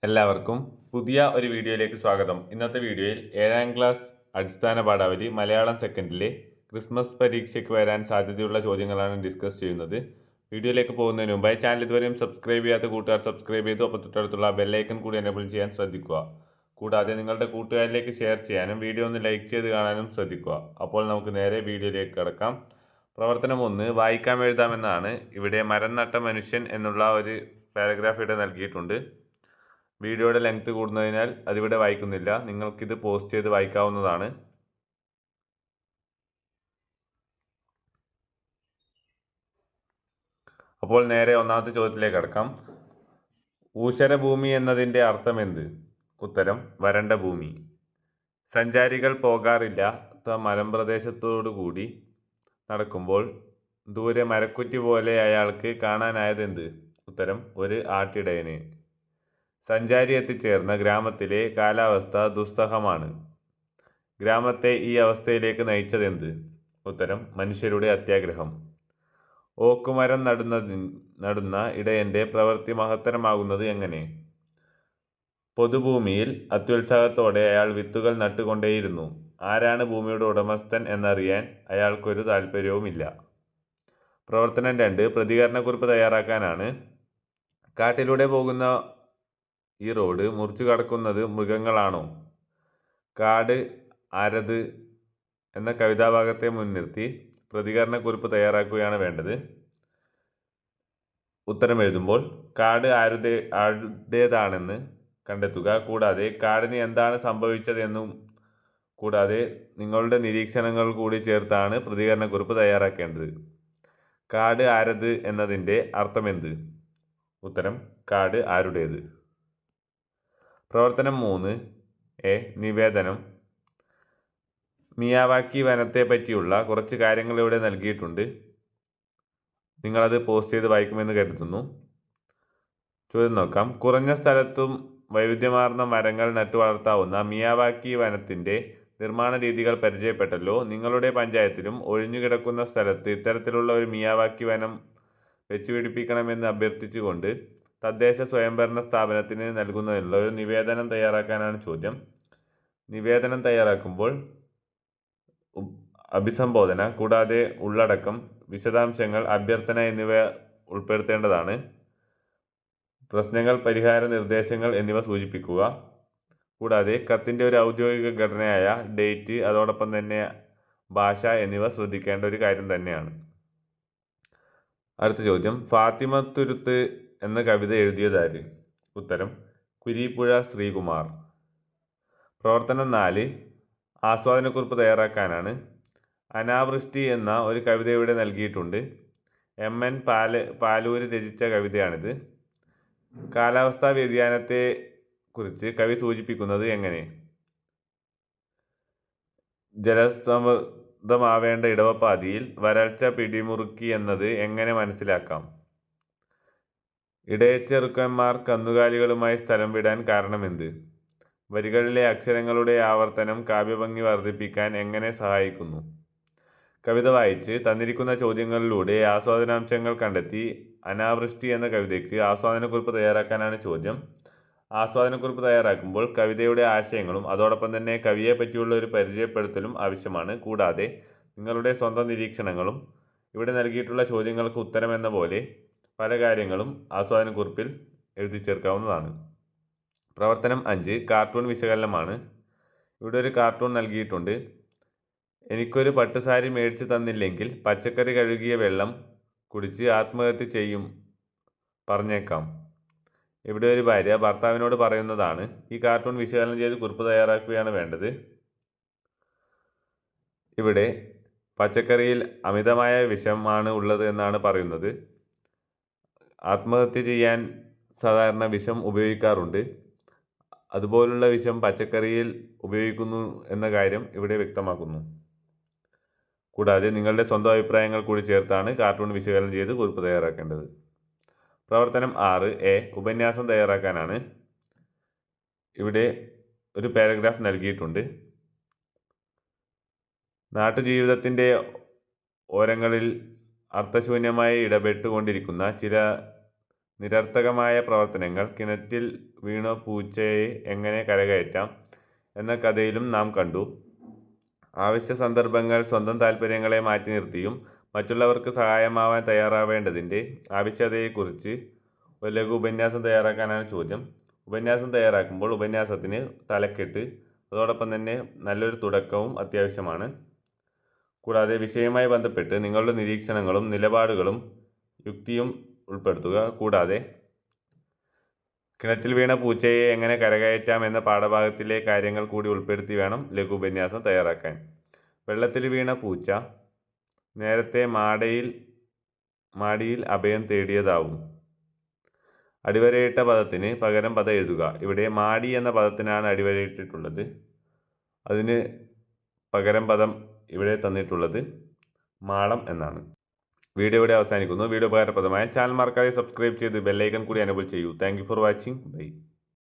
എല്ലാവർക്കും പുതിയ ഒരു വീഡിയോയിലേക്ക് സ്വാഗതം. ഇന്നത്തെ വീഡിയോയിൽ 7ാം ക്ലാസ് അടിസ്ഥാന പാഠാവലി മലയാളം സെക്കൻഡിലെ ക്രിസ്മസ് പരീക്ഷയ്ക്ക് വരാൻ സാധ്യതയുള്ള ചോദ്യങ്ങളാണ് ഡിസ്കസ് ചെയ്യുന്നത്. വീഡിയോയിലേക്ക് പോകുന്നതിന് മുമ്പായി ചാനൽ ഇതുവരെയും സബ്സ്ക്രൈബ് ചെയ്യാത്ത കൂട്ടുകാർ സബ്സ്ക്രൈബ് ചെയ്തു ഒപ്പം തൊട്ടടുത്തുള്ള ബെല്ലൈക്കൺ കൂടി എനേബിൾ ചെയ്യാൻ ശ്രദ്ധിക്കുക. കൂടാതെ നിങ്ങളുടെ കൂട്ടുകാരിലേക്ക് ഷെയർ ചെയ്യാനും വീഡിയോ ഒന്ന് ലൈക്ക് ചെയ്ത് കാണാനും ശ്രദ്ധിക്കുക. അപ്പോൾ നമുക്ക് നേരെ വീഡിയോയിലേക്ക് കടക്കാം. പ്രവർത്തനം 1 വായിക്കാം എഴുതാമെന്നാണ്. ഇവിടെ മരം നട്ട മനുഷ്യൻ എന്നുള്ള ഒരു പാരഗ്രാഫ് ഇവിടെ നൽകിയിട്ടുണ്ട്. വീഡിയോയുടെ ലെങ്ത് കൂടുന്നതിനാൽ അതിവിടെ വായിക്കുന്നില്ല. നിങ്ങൾക്കിത് പോസ്റ്റ് ചെയ്ത് വായിക്കാവുന്നതാണ്. അപ്പോൾ നേരെ ഒന്നാമത്തെ ചോദ്യത്തിലേക്ക് കടക്കാം. ഊഷരഭൂമി എന്നതിൻ്റെ അർത്ഥം എന്ത്? ഉത്തരം വരണ്ട ഭൂമി. സഞ്ചാരികൾ പോകാറില്ലാത്ത മലമ്പ്രദേശത്തോടു കൂടി നടക്കുമ്പോൾ ദൂരെ മരക്കുറ്റി പോലെ അയാൾക്ക് കാണാനായതെന്ത്? ഉത്തരം ഒരു ആട്ടിടയനെ. സഞ്ചാരി എത്തിച്ചേർന്ന ഗ്രാമത്തിലെ കാലാവസ്ഥ ദുസ്സഹമാണ്. ഗ്രാമത്തെ ഈ അവസ്ഥയിലേക്ക് നയിച്ചതെന്ത്? ഉത്തരം മനുഷ്യരുടെ അത്യാഗ്രഹം. ഓക്കുമരം നടുന്ന ഇടയൻ്റെ പ്രവൃത്തി മഹത്തരമാകുന്നത് എങ്ങനെ? പൊതുഭൂമിയിൽ അത്യുത്സാഹത്തോടെ അയാൾ വിത്തുകൾ നട്ടുകൊണ്ടേയിരുന്നു. ആരാണ് ഭൂമിയുടെ ഉടമസ്ഥൻ എന്നറിയാൻ അയാൾക്കൊരു താല്പര്യവുമില്ല. പ്രവർത്തനം 2 പ്രതികരണക്കുറിപ്പ് തയ്യാറാക്കാനാണ്. കാട്ടിലൂടെ പോകുന്ന ഈ റോഡ് മുറിച്ചു കടക്കുന്നത് മൃഗങ്ങളാണോ? കാട് ആരത് എന്ന കവിതാഭാഗത്തെ മുൻനിർത്തി പ്രതികരണക്കുറിപ്പ് തയ്യാറാക്കുകയാണ് വേണ്ടത്. ഉത്തരം എഴുതുമ്പോൾ കാട് ആരുടേതാണെന്ന് കണ്ടെത്തുക. കൂടാതെ കാടിന് എന്താണ് സംഭവിച്ചതെന്നും കൂടാതെ നിങ്ങളുടെ നിരീക്ഷണങ്ങൾ കൂടി ചേർത്താണ് പ്രതികരണക്കുറിപ്പ് തയ്യാറാക്കേണ്ടത്. കാട് ആരത് എന്നതിൻ്റെ അർത്ഥമെന്ത്? ഉത്തരം കാട് ആരുടേത്. പ്രവർത്തനം 3 നിവേദനം. മിയാവാക്കി വനത്തെ പറ്റിയുള്ള കുറച്ച് കാര്യങ്ങൾ ഇവിടെ നൽകിയിട്ടുണ്ട്. നിങ്ങളത് പോസ്റ്റ് ചെയ്ത് വായിക്കുമെന്ന് കരുതുന്നു. ചോദ്യം നോക്കാം. കുറഞ്ഞ സ്ഥലത്തും വൈവിധ്യമാർന്ന മരങ്ങൾ നട്ടു വളർത്താവുന്ന മിയാവാക്കി വനത്തിൻ്റെ നിർമ്മാണ രീതികൾ പരിചയപ്പെട്ടല്ലോ. നിങ്ങളുടെ പഞ്ചായത്തിലും ഒഴിഞ്ഞുകിടക്കുന്ന സ്ഥലത്ത് ഇത്തരത്തിലുള്ള ഒരു മിയാവാക്കി വനം വെച്ചുപിടിപ്പിക്കണമെന്ന് അഭ്യർത്ഥിച്ചുകൊണ്ട് തദ്ദേശ സ്വയംഭരണ സ്ഥാപനത്തിന് നൽകുന്നതിനുള്ള ഒരു നിവേദനം തയ്യാറാക്കാനാണ് ചോദ്യം. നിവേദനം തയ്യാറാക്കുമ്പോൾ അഭിസംബോധന കൂടാതെ ഉള്ളടക്കം, വിശദാംശങ്ങൾ, അഭ്യർത്ഥന എന്നിവ ഉൾപ്പെടുത്തേണ്ടതാണ്. പ്രശ്നങ്ങൾ, പരിഹാര നിർദ്ദേശങ്ങൾ എന്നിവ സൂചിപ്പിക്കുക. കൂടാതെ കത്തിൻ്റെ ഒരു ഔദ്യോഗിക ഘടനയായ ഡേറ്റ്, അതോടൊപ്പം തന്നെ ഭാഷ എന്നിവ ശ്രദ്ധിക്കേണ്ട ഒരു കാര്യം തന്നെയാണ്. അടുത്ത ചോദ്യം. ഫാത്തിമത്തുരുത്ത് എന്ന കവിത എഴുതിയതാര്? ഉത്തരം കുരീപ്പുഴ ശ്രീകുമാർ. പ്രവർത്തനം 4 ആസ്വാദനക്കുറിപ്പ് തയ്യാറാക്കാനാണ്. അനാവൃഷ്ടി എന്ന ഒരു കവിത ഇവിടെ നൽകിയിട്ടുണ്ട്. MN പാലൂര് രചിച്ച കവിതയാണിത്. കാലാവസ്ഥാ വ്യതിയാനത്തെ കുറിച്ച് കവി സൂചിപ്പിക്കുന്നത് എങ്ങനെ? ജലസമൃദ്ധമാവേണ്ട ഇടവപ്പാതിയിൽ വരൾച്ച പിടിമുറുക്കി എന്നത് എങ്ങനെ മനസ്സിലാക്കാം? ഇടയച്ചെറുക്കന്മാർ കന്നുകാലികളുമായി സ്ഥലം വിടാൻ കാരണമെന്ത്? വരികളിലെ അക്ഷരങ്ങളുടെ ആവർത്തനം കാവ്യഭംഗി വർദ്ധിപ്പിക്കാൻ എങ്ങനെ സഹായിക്കുന്നു? കവിത വായിച്ച് തന്നിരിക്കുന്ന ചോദ്യങ്ങളിലൂടെ ആസ്വാദനാംശങ്ങൾ കണ്ടെത്തി അനാവൃഷ്ടി എന്ന കവിതയ്ക്ക് ആസ്വാദനക്കുറിപ്പ് തയ്യാറാക്കാനാണ് ചോദ്യം. ആസ്വാദനക്കുറിപ്പ് തയ്യാറാക്കുമ്പോൾ കവിതയുടെ ആശയങ്ങളും അതോടൊപ്പം തന്നെ കവിയെ പറ്റിയുള്ള ഒരു പരിചയപ്പെടുത്തലും ആവശ്യമാണ്. കൂടാതെ നിങ്ങളുടെ സ്വന്തം നിരീക്ഷണങ്ങളും ഇവിടെ നൽകിയിട്ടുള്ള ചോദ്യങ്ങൾക്ക് ഉത്തരമെന്ന പോലെ പല കാര്യങ്ങളും ആസ്വാദനക്കുറിപ്പിൽ എഴുതി ചേർക്കാവുന്നതാണ്. പ്രവർത്തനം 5 കാർട്ടൂൺ വിശകലനമാണ്. ഇവിടെ ഒരു കാർട്ടൂൺ നൽകിയിട്ടുണ്ട്. എനിക്കൊരു പട്ടുസാരി മേടിച്ച് തന്നില്ലെങ്കിൽ പച്ചക്കറി കഴുകിയ വെള്ളം കുടിച്ച് ആത്മഹത്യ ചെയ്യും പറഞ്ഞേക്കാം. ഇവിടെ ഒരു ഭാര്യ ഭർത്താവിനോട് പറയുന്നതാണ്. ഈ കാർട്ടൂൺ വിശകലനം ചെയ്ത് കുറിപ്പ് തയ്യാറാക്കുകയാണ് വേണ്ടത്. ഇവിടെ പച്ചക്കറിയിൽ അമിതമായ വിഷമാണ് ഉള്ളത് എന്നാണ് പറയുന്നത്. ആത്മഹത്യ ചെയ്യാൻ സാധാരണ വിഷം ഉപയോഗിക്കാറുണ്ട്. അതുപോലുള്ള വിഷം പച്ചക്കറിയിൽ ഉപയോഗിക്കുന്നു എന്ന കാര്യം ഇവിടെ വ്യക്തമാക്കുന്നു. കൂടാതെ നിങ്ങളുടെ സ്വന്തം അഭിപ്രായങ്ങൾ കൂടി ചേർത്താണ് കാർട്ടൂൺ വിശകലനം ചെയ്ത് കുറിപ്പ് തയ്യാറാക്കേണ്ടത്. പ്രവർത്തനം 6 ഉപന്യാസം തയ്യാറാക്കാനാണ്. ഇവിടെ ഒരു പാരഗ്രാഫ് നൽകിയിട്ടുണ്ട്. നാട്ടുജീവിതത്തിൻ്റെ ഓരങ്ങളിൽ അർത്ഥശൂന്യമായി ഇടപെട്ടുകൊണ്ടിരിക്കുന്ന ചില നിരർത്ഥകമായ പ്രവർത്തനങ്ങൾ, കിണറ്റിൽ വീണ പൂച്ചയെ എങ്ങനെ കരകയറ്റാം എന്ന കഥയിലും നാം കണ്ടു. ആവശ്യ സന്ദർഭങ്ങൾ സ്വന്തം താല്പര്യങ്ങളെ മാറ്റി നിർത്തിയും മറ്റുള്ളവർക്ക് സഹായമാവാൻ തയ്യാറാവേണ്ടതിൻ്റെ ആവശ്യകതയെക്കുറിച്ച് ഒരു ലഘു ഉപന്യാസം തയ്യാറാക്കാനാണ് ചോദ്യം. ഉപന്യാസം തയ്യാറാക്കുമ്പോൾ ഉപന്യാസത്തിന് തലക്കെട്ട്, അതോടൊപ്പം തന്നെ നല്ലൊരു തുടക്കവും അത്യാവശ്യമാണ്. കൂടാതെ വിഷയവുമായി ബന്ധപ്പെട്ട് നിങ്ങളുടെ നിരീക്ഷണങ്ങളും നിലപാടുകളും യുക്തിയും ഉൾപ്പെടുത്തുക. കൂടാതെ കിണറ്റിൽ വീണ പൂച്ചയെ എങ്ങനെ കരകയറ്റാം എന്ന പാഠഭാഗത്തിലെ കാര്യങ്ങൾ കൂടി ഉൾപ്പെടുത്തി വേണം ലഘു ഉപന്യാസം തയ്യാറാക്കാൻ. വെള്ളത്തിൽ വീണ പൂച്ച നേരത്തെ മാടിയിൽ അഭയം തേടിയതാവും. അടിവരയിട്ട പദത്തിന് പകരം പദം എഴുതുക. ഇവിടെ മാടി എന്ന പദത്തിനാണ് അടിവരയിട്ടിട്ടുള്ളത്. അതിന് പകരം പദം ഇവിടെ തന്നിട്ടുള്ളത് മാളം എന്നാണ്. വീഡിയോ ഇവിടെ അവസാനിക്കുന്നു. വീഡിയോ ഉപകാരപ്രദമായ ചാനൽ മറക്കാതെ സബ്സ്ക്രൈബ് ചെയ്ത് ബെല്ലൈക്കൺ കൂടി എനേബിൾ ചെയ്യൂ. Thank you for watching. By.